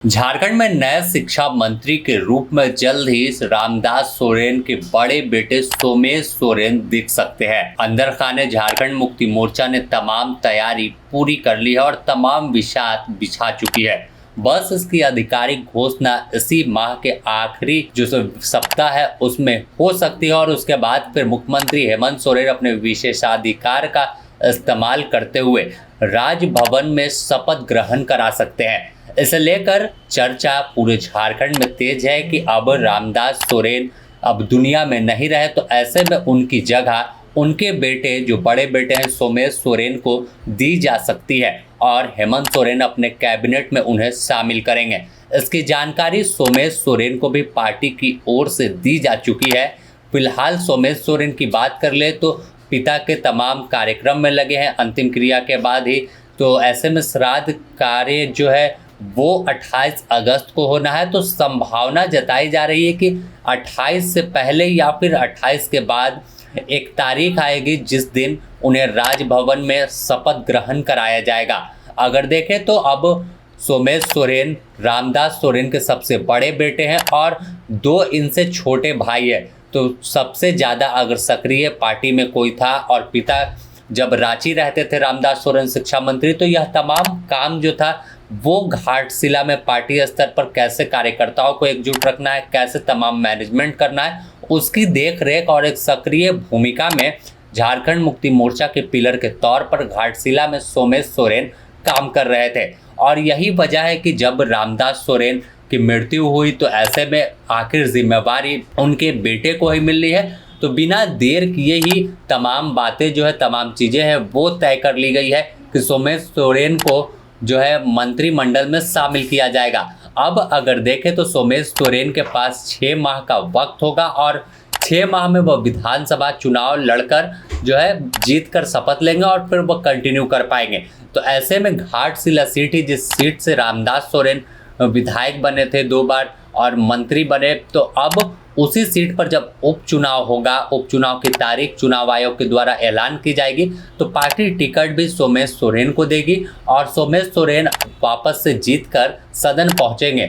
झारखंड में नए शिक्षा मंत्री के रूप में जल्द ही रामदास सोरेन के बड़े बेटे सोमेश सोरेन दिख सकते हैं। अंदर खाने झारखंड मुक्ति मोर्चा ने तमाम तैयारी पूरी कर ली है और तमाम विषाद बिछा चुकी है। बस इसकी आधिकारिक घोषणा इसी माह के आखिरी जो सप्ताह है उसमें हो सकती है और उसके बाद फिर मुख्यमंत्री हेमंत सोरेन अपने विशेषाधिकार का इस्तेमाल करते हुए राजभवन में शपथ ग्रहण करा सकते हैं। इसे लेकर चर्चा पूरे झारखंड में तेज है कि अब रामदास सोरेन अब दुनिया में नहीं रहे तो ऐसे में उनकी जगह उनके बेटे जो बड़े बेटे हैं सोमेश सोरेन को दी जा सकती है और हेमंत सोरेन अपने कैबिनेट में उन्हें शामिल करेंगे। इसकी जानकारी सोमेश सोरेन को भी पार्टी की ओर से दी जा चुकी है। फिलहाल सोमेश सोरेन की बात कर ले तो पिता के तमाम कार्यक्रम में लगे हैं अंतिम क्रिया के बाद ही, तो ऐसे में श्राद्ध कार्य जो है वो 28 अगस्त को होना है। तो संभावना जताई जा रही है कि 28 से पहले या फिर 28 के बाद एक तारीख आएगी जिस दिन उन्हें राजभवन में शपथ ग्रहण कराया जाएगा। अगर देखें तो अब सोमेश सोरेन रामदास सोरेन के सबसे बड़े बेटे हैं और दो इनसे छोटे भाई है। तो सबसे ज़्यादा अगर सक्रिय पार्टी में कोई था और पिता जब रांची रहते थे रामदास सोरेन शिक्षा मंत्री, तो यह तमाम काम जो था वो घाटशिला में पार्टी स्तर पर कैसे कार्यकर्ताओं को एकजुट रखना है, कैसे तमाम मैनेजमेंट करना है, उसकी देख रेख और एक सक्रिय भूमिका में झारखंड मुक्ति मोर्चा के पिलर के तौर पर घाटशिला में सोमेश सोरेन काम कर रहे थे। और यही वजह है कि जब रामदास सोरेन की मृत्यु हुई तो ऐसे में आखिर जिम्मेवारी उनके बेटे को ही मिल रही है। तो बिना देर किए ही तमाम बातें जो है तमाम चीज़ें हैं वो तय कर ली गई है कि सोमेश सोरेन को जो है मंत्रिमंडल में शामिल किया जाएगा। अब अगर देखें तो सोमेश सोरेन के पास 6 माह का वक्त होगा और 6 माह में वह विधानसभा चुनाव लड़कर जो है जीत कर शपथ लेंगे और फिर वह कंटिन्यू कर पाएंगे। तो ऐसे में घाटशिला सीट ही जिस सीट से रामदास सोरेन विधायक बने थे 2 बार और मंत्री बने, तो अब उसी सीट पर जब उपचुनाव होगा, उपचुनाव की तारीख चुनाव आयोग के द्वारा ऐलान की जाएगी तो पार्टी टिकट भी सोमेश सोरेन को देगी और सोमेश सोरेन वापस से जीतकर सदन पहुंचेंगे।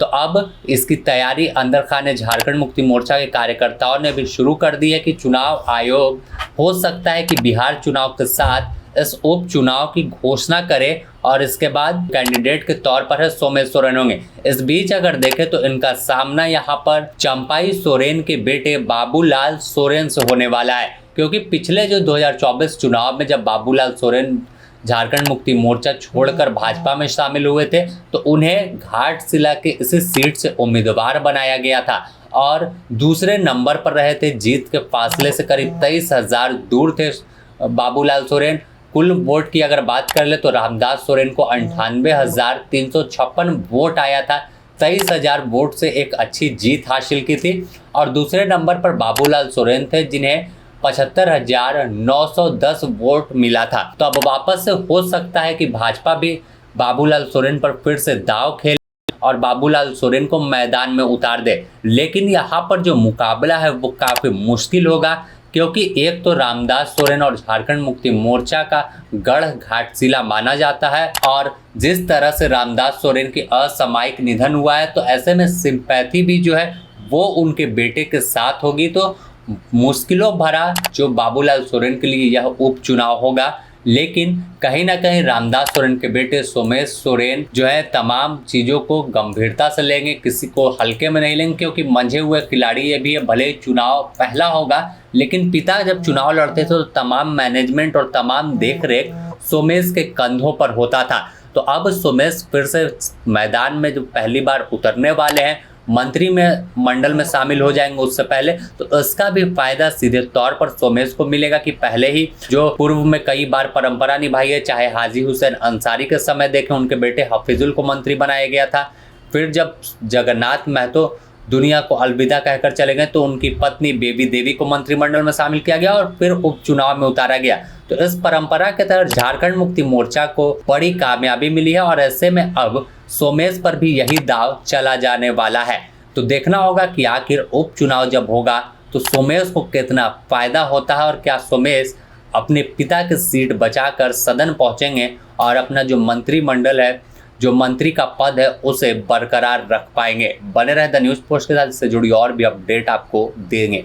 तो अब इसकी तैयारी अंदर खाने झारखंड मुक्ति मोर्चा के कार्यकर्ताओं ने भी शुरू कर दी है कि चुनाव आयोग हो सकता है कि बिहार चुनाव के साथ इस उपचुनाव की घोषणा करे और इसके बाद कैंडिडेट के तौर पर है सोमेश सोरेन होंगे। इस बीच अगर देखें तो इनका सामना यहाँ पर चंपाई सोरेन के बेटे बाबूलाल सोरेन से होने वाला है, क्योंकि पिछले जो 2024 चुनाव में जब बाबूलाल सोरेन झारखंड मुक्ति मोर्चा छोड़कर भाजपा में शामिल हुए थे तो उन्हें घाटशिला के इसी सीट से उम्मीदवार बनाया गया था और दूसरे नंबर पर रहे थे। जीत के फासले से करीब 23,000 दूर थे बाबूलाल सोरेन। कुल वोट की अगर बात कर ले तो रामदास सोरेन को 98,356 वोट आया था। 23,000 वोट से एक अच्छी जीत हासिल की थी और दूसरे नंबर पर बाबूलाल सोरेन थे जिन्हें 75,910 वोट मिला था। तो अब वापस से हो सकता है कि भाजपा भी बाबूलाल सोरेन पर फिर से दांव खेले और बाबूलाल सोरेन को मैदान में उतार दे। लेकिन यहाँ पर जो मुकाबला है वो काफ़ी मुश्किल होगा, क्योंकि एक तो रामदास सोरेन और झारखंड मुक्ति मोर्चा का गढ़ घाटशिला माना जाता है और जिस तरह से रामदास सोरेन की असामयिक निधन हुआ है तो ऐसे में सिंपैथी भी जो है वो उनके बेटे के साथ होगी। तो मुश्किलों भरा जो बाबूलाल सोरेन के लिए यह उपचुनाव होगा, लेकिन कहीं ना कहीं रामदास सोरेन के बेटे सोमेश सोरेन जो है तमाम चीज़ों को गंभीरता से लेंगे, किसी को हल्के में नहीं लेंगे, क्योंकि मंझे हुए खिलाड़ी ये भी है। भले ही चुनाव पहला होगा लेकिन पिता जब चुनाव लड़ते थे तो तमाम मैनेजमेंट और तमाम देख रेख सोमेश के कंधों पर होता था। तो अब सोमेश फिर से मैदान में जो पहली बार उतरने वाले हैं, मंत्री में मंडल में शामिल हो जाएंगे उससे पहले, तो इसका भी फायदा सीधे तौर पर सोमेश को मिलेगा कि पहले ही जो पूर्व में कई बार परंपरा निभाई है, चाहे हाजी हुसैन अंसारी के समय देखें उनके बेटे हफीजुल को मंत्री बनाया गया था, फिर जब जगन्नाथ महतो दुनिया को अलविदा कहकर चले गए तो उनकी पत्नी बेबी देवी को मंत्रिमंडल में शामिल किया गया और फिर उपचुनाव में उतारा गया। तो इस परंपरा के तहत झारखंड मुक्ति मोर्चा को बड़ी कामयाबी मिली है और ऐसे में अब सोमेश पर भी यही दाव चला जाने वाला है। तो देखना होगा कि आखिर उपचुनाव जब होगा तो सोमेश को कितना फायदा होता है और क्या सोमेश अपने पिता की सीट बचाकर सदन पहुंचेंगे और अपना जो मंत्रिमंडल है जो मंत्री का पद है उसे बरकरार रख पाएंगे। बने रहे द न्यूज पोस्ट के साथ, इससे जुड़ी और भी अपडेट आपको देंगे।